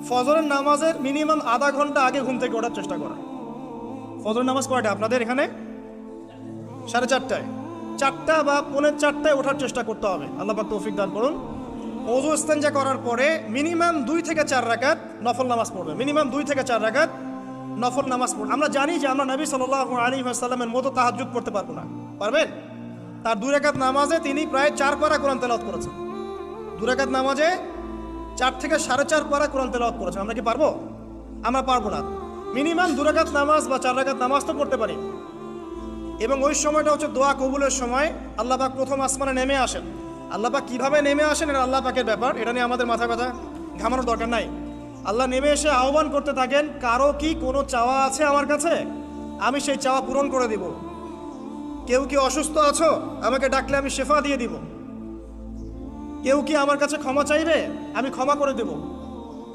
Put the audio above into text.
ফজরের নামাজের মিনিমাম আধা ঘন্টা আগে ঘুম থেকে ওঠার চেষ্টা করা। ফজরের নামাজ কয়টা আপনাদের এখানে? 4:30টায়। 4টা বা 4:45টায় ওঠার চেষ্টা করতে হবে। আল্লাহ পাক তৌফিক দান করুন। ওযু ইস্তেঞ্জা করার পরে মিনিমাম 2 থেকে 4 রাকাত নফল নামাজ পড়বে। মিনিমাম 2 থেকে 4 রাকাত নফল নামাজ পড়বে। আমরা জানি যে আমরা নবী সাল্লাল্লাহু আলাইহি ওয়াসাল্লামের মতো তাহাজ্জুদ পড়তে পারবো না। পারবেন? তার 2 রাকাত নামাজে তিনি প্রায় 4 পারা কোরআন তেলাওয়াত করেছেন। 2 রাকাত নামাজে 4 থেকে 4.5 পারা কোরআন তেলাওয়াত করেছেন। আমরা কি পারবো? আমরা পারবো না। মিনিমাম 2 রাকাত নামাজ বা 4 রাকাত নামাজ তো পড়তে পারি। এবং ওই সময়টা হচ্ছে দোয়া কবুলের সময়। আল্লাহ পাক প্রথম আসমানে নেমে আসেন। আল্লাহ পাক কীভাবে নেমে আসেন এটা আল্লাহ পাকের ব্যাপার, এটা নিয়ে আমাদের মাথা ব্যথা ঘামানোর দরকার নাই। আল্লাহ নেমে এসে আহ্বান করতে থাকেন, কারো কি কোনো চাওয়া আছে আমার কাছে? আমি সেই চাওয়া পূরণ করে দিব। কেউ কি অসুস্থ আছো? আমাকে ডাকলে আমি শেফা দিয়ে দিব। কেউ কি আমার কাছে ক্ষমা চাইবে? আমি ক্ষমা করে দেব।